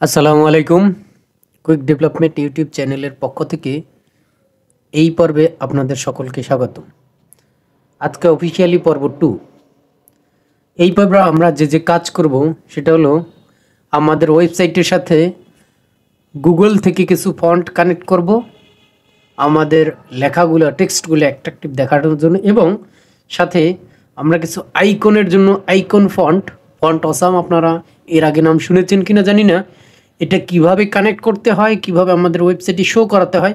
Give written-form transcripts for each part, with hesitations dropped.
আসসালামু আলাইকুম। Quick development YouTube চ্যানেলের পক্ষ থেকে এই পর্বে আপনাদের সকলকে স্বাগত। আজকে অফিসিয়ালি পর্ব 2। এই পর্বে আমরা যে কাজ করব সেটা হলো আমাদের ওয়েবসাইটের সাথে গুগল থেকে কিছু ফন্ট কানেক্ট করব আমাদের লেখাগুলো টেক্সটগুলো অ্যাট্রাকটিভ দেখানোর জন্য, এবং সাথে আমরা কিছু আইকনের জন্য আইকন ফন্ট অসাম, আপনারা এর আগে নাম শুনেছেন কিনা জানি না, এটা কিভাবে কানেক্ট করতে হয়, কিভাবে আমাদের ওয়েবসাইটে শো করাতে হয়,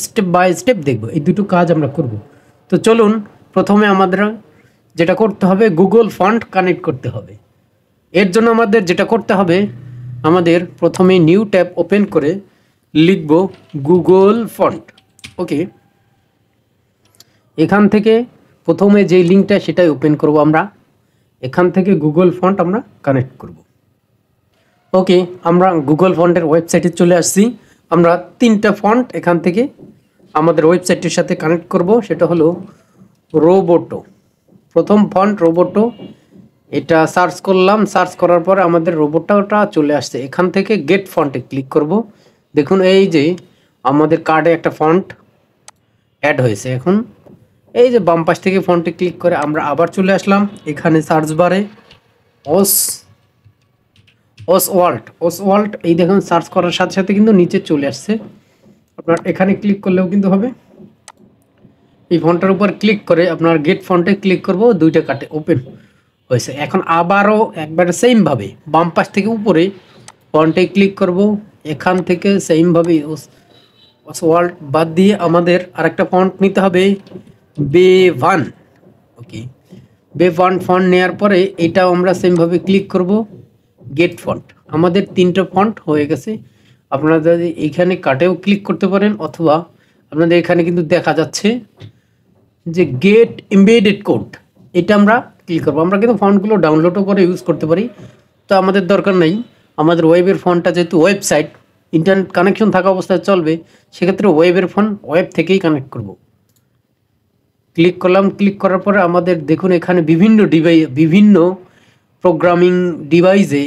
স্টেপ বাই স্টেপ দেখব। এই দুটো কাজ আমরা করব। তো চলুন, প্রথমে আমাদের যেটা করতে হবে, গুগল ফন্ট কানেক্ট করতে হবে। এর জন্য আমাদের যেটা করতে হবে, আমাদের প্রথমে নিউ ট্যাব ওপেন করে লিখব গুগল ফন্ট। ওকে, এখান থেকে প্রথমে যে লিঙ্কটা সেটাই ওপেন করব। আমরা এখান থেকে গুগল ফন্ট আমরা কানেক্ট করব। ওকে, আমরা গুগল ফন্টের ওয়েবসাইটে চলে আসছি। আমরা তিনটা ফন্ট এখান থেকে আমাদের ওয়েবসাইটের সাথে কানেক্ট করব। সেটা হলো রোবোটো, প্রথম ফন্ট রোবোটো। এটা সার্চ করলাম, সার্চ করার পরে আমাদের রোবোটোটা চলে আসছে। এখান থেকে গেট ফন্টে ক্লিক করব। দেখুন এই যে আমাদের কার্ডে একটা ফন্ট অ্যাড হয়েছে। এখন এই যে বাম পাশ থেকে ফন্টে ক্লিক করে আমরা আবার চলে আসলাম এখানে সার্চ বারে ওসওয়াল্ড। এই দেখুন সার্চ করার সাথে সাথে কিন্তু নিচে চলে আসছে। আপনার এখানে ক্লিক করলেও কিন্তু হবে। এই ফন্টের উপর ক্লিক করে আপনার গেট ফন্টে ক্লিক করব, দুইটা কাটে ওপেন হয়েছে। এখন আবারও একবার সেমভাবে বাম পাশ থেকে উপরে ফন্টে ক্লিক করব, এখান থেকে সেমভাবে ওসওয়াল্ড বাদ দিয়ে আমাদের আরেকটা ফন্ট নিতে হবে, বে1। ওকে, বে1 ফন্ট নেওয়ার পরে এটাও আমরা সেমভাবে ক্লিক করব, গেট ফন্ট। আমাদের তিনটা ফন্ট হয়ে গেছে। আপনারা যদি এইখানে কাটেও ক্লিক করতে পারেন, অথবা আপনাদের এখানে কিন্তু দেখা যাচ্ছে যে গেট এমবেডেড কোড, এটা আমরা ক্লিক করবো। আমরা কিন্তু ফন্টগুলো ডাউনলোডও করে ইউজ করতে পারি, তো আমাদের দরকার নেই। আমাদের ওয়েবের ফন্টটা যেহেতু ওয়েবসাইট ইন্টারনেট কানেকশন থাকা অবস্থায় চলবে, সেক্ষেত্রে ওয়েবের ফন্ট ওয়েব থেকেই কানেক্ট করব। ক্লিক করলাম, ক্লিক করার পরে আমাদের দেখুন এখানে বিভিন্ন প্রোগ্রামিং ডিভাইসে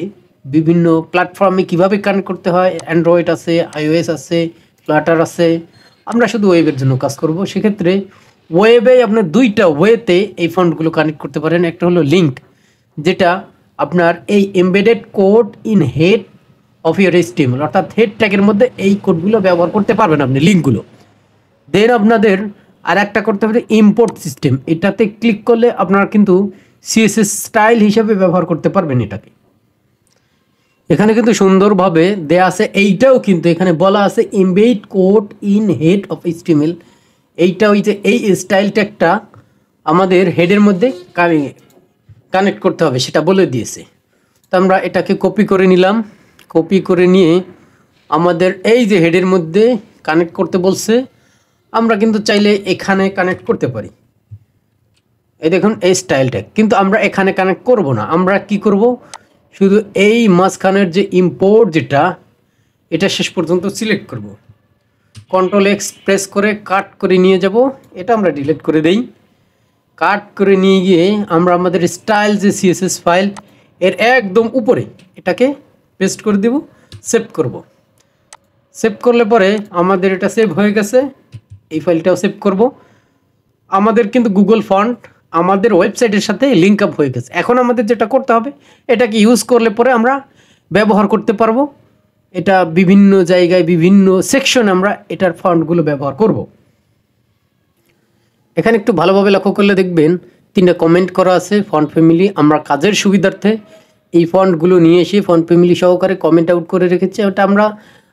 বিভিন্ন প্ল্যাটফর্মে কিভাবে কানেক্ট করতে হয়, অ্যান্ড্রয়েড আছে, iOS আছে, ফ্লাটার আছে। আমরা শুধু ওয়েবের জন্য কাজ করব। সেক্ষেত্রে ওয়েবে আপনার দুইটা ওয়েতে এই ফন্টগুলো কানেক্ট করতে পারেন। একটা হলো লিঙ্ক, যেটা আপনার এই embedded code in head of your HTML, অর্থাৎ হেড ট্যাগের মধ্যে এই কোডগুলো ব্যবহার করতে পারবেন আপনি, লিঙ্কগুলো। দেন আপনাদের আর একটা করতে হবে ইম্পোর্ট সিস্টেম। এটাতে ক্লিক করলে আপনারা কিন্তু CSS স্টাইল হিসেবে ব্যবহার করতে পারবেন এটাকে। এখানে কিন্তু সুন্দরভাবে দেয়া আছে। এইটাও কিন্তু এখানে বলা আছে embed code in head of HTML। এইটা ওই যে এই স্টাইল ট্যাগটা আমাদের হেডের মধ্যে কানেক্ট করতে হবে, সেটা বলে দিয়েছে। তো আমরা এটাকে কপি করে নিলাম। কপি করে নিয়ে আমাদের এই যে হেডের মধ্যে কানেক্ট করতে বলছে, আমরা কিন্তু চাইলে এখানে কানেক্ট করতে পারি। এই দেখুন এই স্টাইল ট্যাগ, কিন্তু আমরা এখানে কানেক্ট করব না। আমরা কি করব, শুধু এই মাঝখানের যে ইম্পোর্ট যেটা, এটা শেষ পর্যন্ত সিলেক্ট করব। Ctrl+X প্রেস করে কাট করে নিয়ে যাব। এটা আমরা ডিলিট করে দেই। কাট করে নিয়ে গিয়ে আমরা আমাদের স্টাইল যে CSS ফাইল এর একদম উপরে এটাকে পেস্ট করে দেব, সেভ করব। সেভ করলে পরে আমাদের এটা সেভ হয়ে গেছে। এই ফাইলটাও সেভ করব। আমাদের কিন্তু গুগল ফন্ট আমাদের ওয়েবসাইটের সাথে লিঙ্ক আপ হয়ে গেছে। এখন আমাদের যেটা করতে হবে, এটাকে ইউজ করলে পরে আমরা ব্যবহার করতে পারবো। এটা বিভিন্ন জায়গায় বিভিন্ন সেকশন আমরা এটার ফন্টগুলো ব্যবহার করব। এখানে একটু ভালোভাবে লক্ষ্য করলে দেখবেন তিনটা কমেন্ট করা আছে ফন্ট ফ্যামিলি। আমরা কাজের সুবিধার্থে এই ফন্টগুলো নিয়ে এসে ফন্ট ফ্যামিলি সহকারে কমেন্ট আউট করে রেখেছি। ওটা আমরা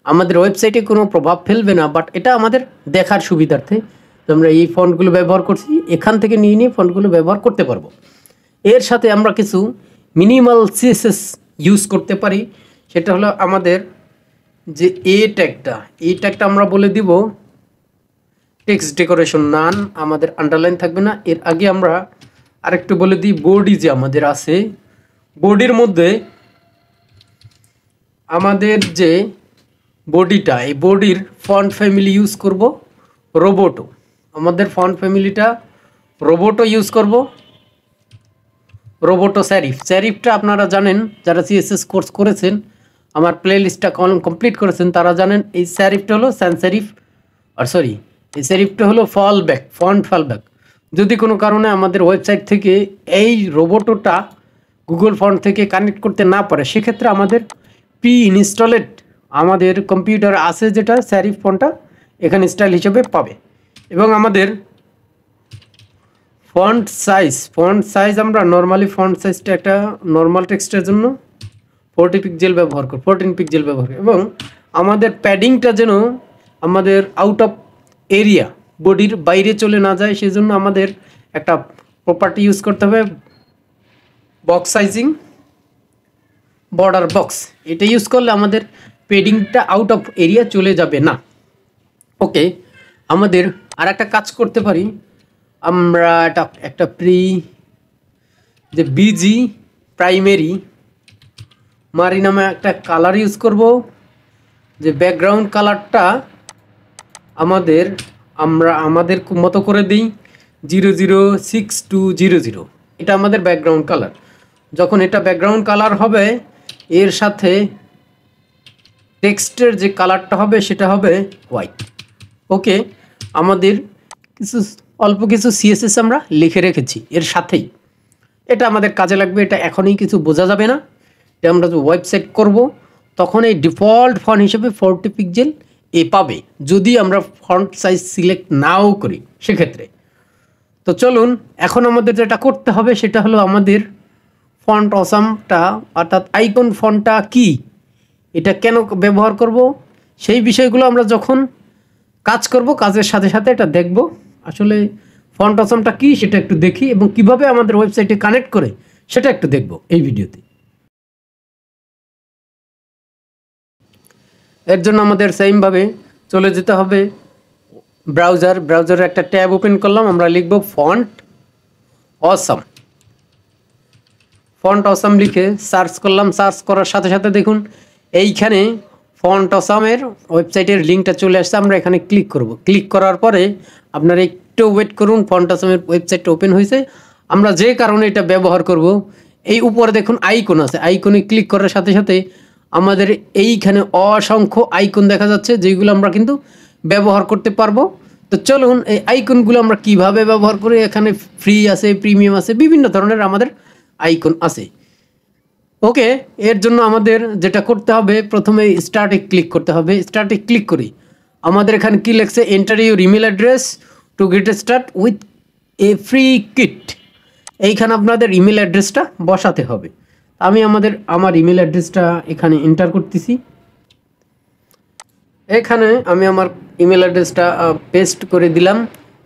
আমাদের ওয়েবসাইটে কোনো প্রভাব ফেলবে না, বাট এটা আমাদের দেখার সুবিধার্থে তো আমরা এই ফন্টগুলো ব্যবহার করছি। এখান থেকে নিয়ে নিয়ে ফন্টগুলো ব্যবহার করতে পারবো। এর সাথে আমরা কিছু মিনিমাল CSS ইউজ করতে পারি। সেটা হলো আমাদের যে এই ট্যাগটা আমরা বলে দিব টেক্সট ডেকোরেশন নান, আমাদের আন্ডারলাইন থাকবে না। এর আগে আমরা আরেকটু বলে দিই, বডি যে আমাদের আছে, বডির মধ্যে আমাদের যে বডিটা, এই বডির ফন্ট ফ্যামিলি ইউজ করব রোবোটো। আমাদের ফন্ট ফ্যামিলিটা রোবোটো ইউজ করব। রোবোটো স্যারিফটা আপনারা জানেন, যারা CSS কোর্স করেছেন, আমার প্লে লিস্টটা কমপ্লিট করেছেন তারা জানেন এই সেরিফটা হলো সান সেরিফ, আর সরি এই সেরিফটা হলো ফলব্যাক, ফন্ট ফলব্যাক। যদি কোনো কারণে আমাদের ওয়েবসাইট থেকে এই রোবটটা গুগল ফন্ট থেকে কানেক্ট করতে না পারে, সেক্ষেত্রে আমাদের প্রি ইনস্টলেড আমাদের কম্পিউটার আছে যেটা সেরিফ ফন্টটা এখানে স্টাইল হিসেবে পাবে। এবং আমাদের ফন্ট সাইজ আমরা নর্মালি ফন্ট সাইজটা একটা নর্মাল টেক্সটের জন্য 14 পিক্সেল ব্যবহার করি এবং আমাদের প্যাডিংটা যেন আমাদের আউট অফ এরিয়া বডির বাইরে চলে না যায়, সেজন্য আমাদের একটা প্রপার্টি ইউজ করতে হবে বক্স সাইজিং বর্ডার বক্স। এটা ইউজ করলে আমাদের প্যাডিংটা আউট অফ এরিয়া চলে যাবে না। ওকে, আমাদের আর একটা কাজ করতে পারি, আমরা একটা বিজি প্রাইমারি মারি নামে একটা কালার ইউজ করব, যে ব্যাকগ্রাউন্ড কালারটা আমাদের মতো করে দিই 006200। এটা আমাদের ব্যাকগ্রাউন্ড কালার। যখন এটা ব্যাকগ্রাউন্ড কালার হবে, এর সাথে টেক্সটের যে কালারটা হবে সেটা হবে হোয়াইট। ওকে, আমাদের অল্প কিছু সিএসএস আমরা লিখে রেখেছি এর সাথেই, এটা আমাদের কাজে লাগবে। এটা এখনই কিছু বোঝা যাবে না, এটা আমরা যে ওয়েবসাইট করব তখন এই ডিফল্ট ফন্ট হিসেবে 40 পিক্সেল পাবে, যদি আমরা ফন্ট সাইজ সিলেক্ট নাও করি সেক্ষেত্রে। তো চলুন এখন আমাদের যেটা করতে হবে সেটা হলো আমাদের ফন্ট অসামটা অর্থাৎ আইকন ফন্টটা কি, এটা কেন ব্যবহার করব, সেই বিষয়গুলো আমরা যখন কাজ করব কাজের সাথে সাথে এটা দেখব। আসলে ফন্ট অসামটা কি সেটা একটু দেখি এবং কিভাবে আমাদের ওয়েবসাইটে কানেক্ট করে সেটা একটু দেখব এই ভিডিওতে। এর জন্য আমাদের সেমভাবে চলে যেতে হবে ব্রাউজারে একটা ট্যাব ওপেন করলাম, আমরা লিখব ফন্ট অসাম লিখে সার্চ করলাম। সার্চ করার সাথে সাথে দেখুন এইখানে ফন্ট অসামের ওয়েবসাইটের লিঙ্কটা চলে আসছে, আমরা এখানে ক্লিক করব। ক্লিক করার পরে আপনারা একটু ওয়েট করুন, ফন্ট অসামের ওয়েবসাইটটা ওপেন হয়েছে। আমরা যে কারণে এটা ব্যবহার করব, এই উপরে দেখুন আইকন আছে, আইকনে ক্লিক করার সাথে সাথে আমাদের এইখানে অসংখ্য আইকন দেখা যাচ্ছে যেগুলো আমরা কিন্তু ব্যবহার করতে পারবো। তো চলুন এই আইকনগুলো আমরা কিভাবে ব্যবহার করি, এখানে ফ্রি আছে, প্রিমিয়াম আছে, বিভিন্ন ধরনের আমাদের আইকন আছে। ওকে, এর জন্য আমাদের যেটা করতে হবে প্রথমে স্টার্টে ক্লিক করতে হবে। স্টার্টে ক্লিক করি, আমাদের এখানে কি লেখছে, enter your email address to get start with a free kit. এইখানে আপনাদের ইমেল অ্যাড্রেসটা বসাতে হবে। আমি আমার ইমেল অ্যাড্রেসটা এখানে এন্টার করতেছি। এখানে আমি আমার ইমেল অ্যাড্রেসটা পেস্ট করে দিলাম,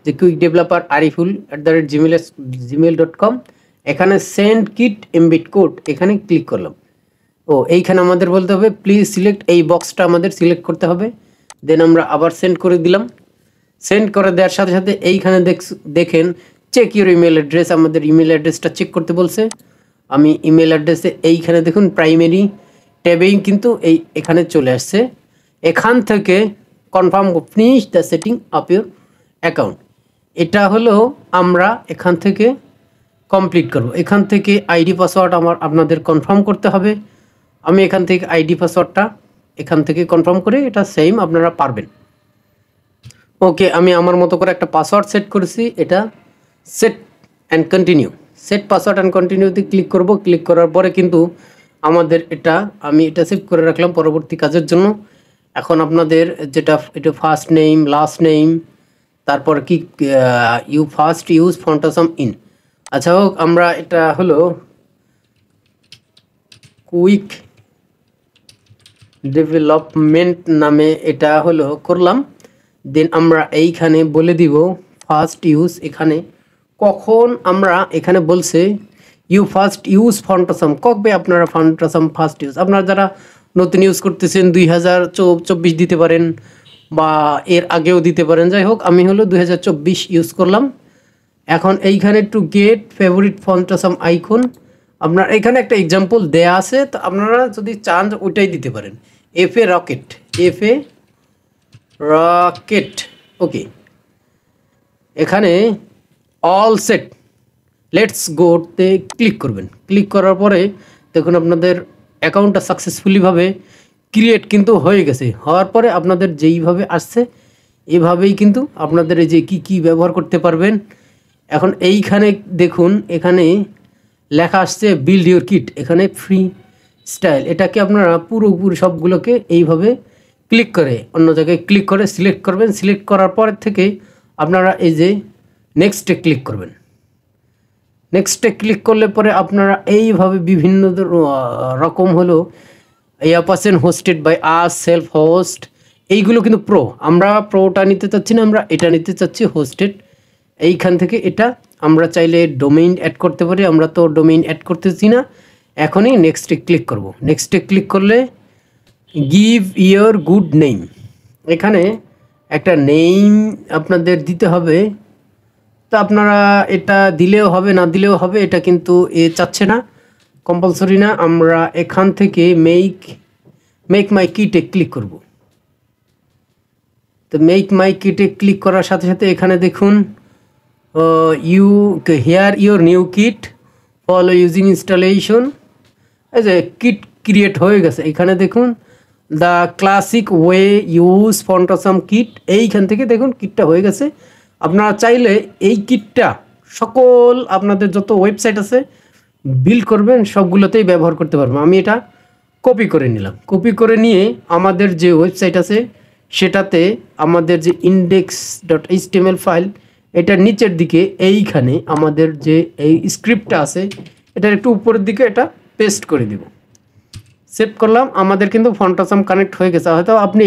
যে quickdeveloper@gmail.com। এখানে সেন্ড কিট এমবিট কোড এখানে ক্লিক করলাম। এইখানে আমাদের বলতে হবে প্লিজ সিলেক্ট, এই বক্সটা আমাদের সিলেক্ট করতে হবে। দেন আমরা আবার সেন্ড করে দিলাম। সেন্ড করে দেওয়ার সাথে সাথে এইখানে দেখেন চেক ইউর ইমেল অ্যাড্রেস, আমাদের ইমেল অ্যাড্রেসটা চেক করতে বলছে। আমি ইমেল অ্যাড্রেসে এইখানে দেখুন প্রাইমারি ট্যাবেই কিন্তু এখানে চলে আসছে। এখান থেকে confirm finish the setting of your account, এটা হলো আমরা এখান থেকে কমপ্লিট করব। এখান থেকে আইডি পাসওয়ার্ড আপনাদের কনফার্ম করতে হবে। আমি এখান থেকে আইডি পাসওয়ার্ডটা এখান থেকে কনফার্ম করে এটা সেম আপনারা পারবেন। ওকে, আমি আমার মতো করে একটা পাসওয়ার্ড সেট করেছি, এটা set and continue, set password and কন্টিনিউতে ক্লিক করব। ক্লিক করার পরে কিন্তু আমাদের আমি এটা সেভ করে রাখলাম পরবর্তী কাজের জন্য। এখন আপনাদের এটা ফার্স্ট নেম, লাস্ট নেম, তারপর কি you first use Font Awesome in. আচ্ছা হোক, আমরা এটা হলো কুইক ডেভেলপমেন্ট নামে এটা হলো করলাম। দেন আমরা এইখানে বলে দিব ফার্স্ট ইউজ, এখানে কখন আমরা এখানে বলছে you first use Font Awesome, কবে আপনারা ফন্ট অসাম ফার্স্ট ইউজ, আপনারা যারা নতুন ইউজ করতেছেন 2024 দিতে পারেন বা এর আগেও দিতে পারেন। যাই হোক, আমি হলো 2024 ইউজ করলাম। এখন এইখানে to get favourite font awesome icon, আপনার এখানে একটা এক্সাম্পল দেয়া আছে, তো আপনারা যদি চান ওইটাই দিতে পারেন। FA rocket. ওকে, এখানে অল সেট লেটস গোতে ক্লিক করবেন। ক্লিক করার পরে দেখুন আপনাদের অ্যাকাউন্টটা সাকসেসফুলিভাবে ক্রিয়েট কিন্তু হয়ে গেছে। হওয়ার পরে আপনাদের যেইভাবে আসছে এভাবেই কিন্তু আপনাদের এই যে কী ব্যবহার করতে পারবেন। এখন এইখানে দেখুন, এখানে লেখা আসছে বিল্ড ইউর কিট, এখানে ফ্রি স্টাইল। এটাকে আপনারা পুরোপুরি সবগুলোকে এইভাবে ক্লিক করে অন্য জায়গায় ক্লিক করে সিলেক্ট করবেন। সিলেক্ট করার পর থেকে আপনারা এই যে নেক্সটে ক্লিক করবেন। নেক্সটে ক্লিক করলে পরে আপনারা এইভাবে বিভিন্ন রকম হলো percent hosted by us, self host, এইগুলো কিন্তু প্রো। আমরা প্রোটা নিতে চাচ্ছি না, আমরা এটা নিতে চাচ্ছি হোস্টেড। এইখান থেকে এটা আমরা চাইলে ডোমেইন অ্যাড করতে পারি, আমরা তো ডোমেইন অ্যাড করতেছি না। এখনই নেক্সটে ক্লিক করব। নেক্সটে ক্লিক করলে গিভ ইয়োর গুড নেম, এখানে একটা নেম আপনাদের দিতে হবে। তো আপনারা এটা দিলেও হবে, না দিলেও হবে, এটা কিন্তু চাচ্ছে না, কম্পালসরি না। আমরা এখান থেকে মেক মাই কিটে ক্লিক করব। তো মেক মাই কিটে ক্লিক করার সাথে সাথে এখানে দেখুন here your new kit, follow using installation, এই যে কিট ক্রিয়েট হয়ে গেছে। এখানে দেখুন the classic way use Font Awesome kit, এইখান থেকে দেখুন কিটটা হয়ে গেছে। আপনারা চাইলে এই কিটটা সকল আপনাদের যত ওয়েবসাইট আছে বিল্ড করবেন সবগুলোতেই ব্যবহার করতে পারবেন। আমি এটা কপি করে নিলাম। কপি করে নিয়ে আমাদের যে ওয়েবসাইট আছে সেটাতে আমাদের যে index.html ফাইল, এটার নিচের দিকে এইখানে আমাদের যে এই স্ক্রিপ্টটা আছে এটার একটু উপরের দিকে এটা পেস্ট করে দেব। সেভ করলাম, আমাদের কিন্তু ফন্টাসাম কানেক্ট হয়ে গেছে। হয়তো আপনি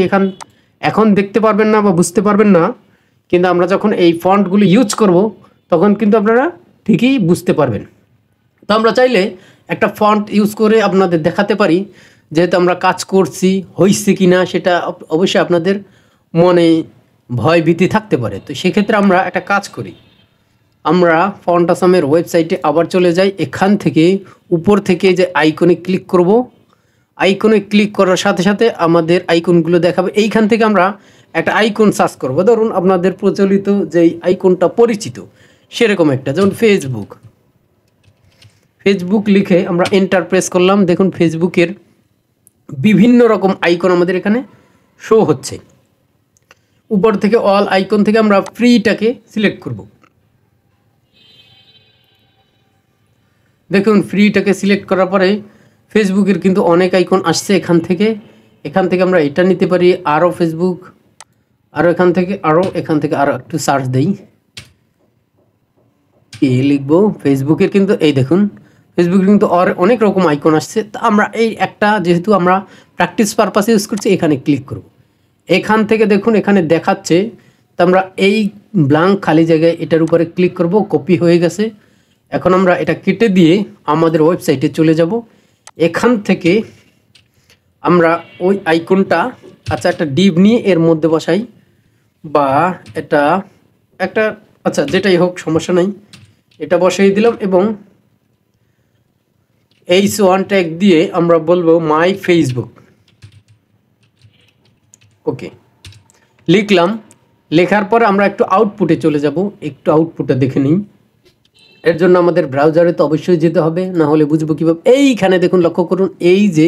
এখন দেখতে পারবেন না বা বুঝতে পারবেন না, কিন্তু আমরা যখন এই ফন্টগুলো ইউজ করব তখন কিন্তু আপনারা ঠিকই বুঝতে পারবেন। তো আমরা চাইলে একটা ফন্ট ইউজ করে আপনাদের দেখাতে পারি, যেহেতু আমরা কাজ করছি হয়েছে কি না সেটা অবশ্যই আপনাদের মনে ভয় ভীতি থাকতে পারে। তো সেক্ষেত্রে আমরা একটা কাজ করি, আমরা ফন্টাসামের ওয়েবসাইটে আবার চলে যাই। এখান থেকে উপর থেকে যে আইকনে ক্লিক করব, আইকনে ক্লিক করার সাথে সাথে আমাদের আইকনগুলো দেখাবে। এইখান থেকে আমরা একটা আইকন সার্চ করব, ধরুন আপনাদের প্রচলিত যেই আইকনটা পরিচিত সেরকম একটা, যেমন ফেসবুক লিখে আমরা এন্টার প্রেস করলাম। দেখুন ফেসবুকের বিভিন্ন রকম আইকন আমাদের এখানে শো হচ্ছে। উপর থেকে অল আইকন থেকে আমরা ফ্রিটাকে সিলেক্ট করব। দেখুন ফ্রিটাকে সিলেক্ট করার পরে ফেসবুকের কিন্তু অনেক আইকন আসছে। এখান থেকে আমরা এটা নিতে পারি, আরও ফেসবুক, আরও এখান থেকে আরও একটু সার্চ দেই, লিখবো ফেসবুকের। কিন্তু এই দেখুন ফেসবুকের কিন্তু অনেক রকম আইকন আসছে। তা আমরা এই একটা, যেহেতু আমরা প্র্যাকটিস পারপাসে ইউজ করছি, এখানে ক্লিক করব। এখান থেকে দেখুন এখানে দেখাচ্ছে, তো আমরা এই ব্ল্যাঙ্ক খালি জায়গায় এটার উপরে ক্লিক করব। কপি হয়ে গেছে। এখন আমরা এটা কেটে দিয়ে আমাদের ওয়েবসাইটে চলে যাব। এখান থেকে আমরা ওই আইকনটা একটা ডিভ নিয়ে এর মধ্যে বসাই, বা এটা একটা যেটাই হোক সমস্যা নাই, এটা বসাই দিলাম এবং h1 ট্যাগ দিয়ে আমরা বলবো মাই ফেসবুক। ওকে লিখলাম। লেখার পর আমরা একটু আউটপুটে চলে যাব, একটু আউটপুটটা দেখে নিই। এর জন্য আমাদের ব্রাউজারে তো অবশ্যই যেতে হবে, না হলে বুঝবো কীভাবে। এইখানে দেখুন লক্ষ্য করুন, এই যে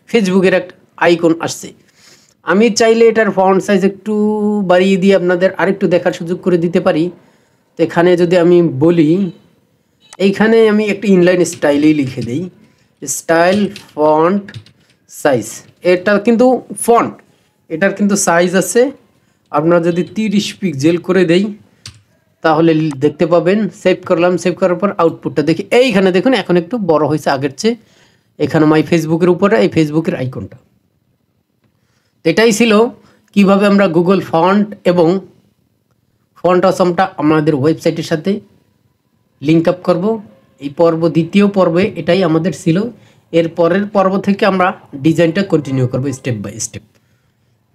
ফেসবুকের একটা আইকন আসছে। আমি চাইলে এটার ফন্ট সাইজ একটু বাড়িয়ে দিয়ে আপনাদের আরেকটু দেখার সুযোগ করে দিতে পারি। তো এখানে যদি আমি বলি, এইখানে আমি একটু ইনলাইন স্টাইলেই লিখে দিই, স্টাইল ফন্ট সাইজ। এটা কিন্তু ফন্ট, এটার কিন্তু সাইজ আছে। আপনারা যদি 30 পিক্সেল করে দেই তাহলে দেখতে পাবেন। সেভ করলাম, সেভ করার পর আউটপুটটা দেখি। এইখানে দেখুন এখন একটু বড় হয়েছে আগের চেয়ে। এখানে মাই ফেসবুকের উপরে এই ফেসবুকের আইকনটা। এটাই ছিল কিভাবে আমরা গুগল ফন্ট এবং ফন্টাসামটা আমাদের ওয়েবসাইটের সাথে লিঙ্ক আপ করব। এই দ্বিতীয় পর্বে এটাই আমাদের ছিল। এর পরের পর্ব থেকে আমরা ডিজাইনটা কন্টিনিউ করব স্টেপ বাই স্টেপ।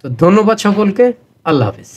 তো ধন্যবাদ সকলকে, আল্লাহ হাফিজ।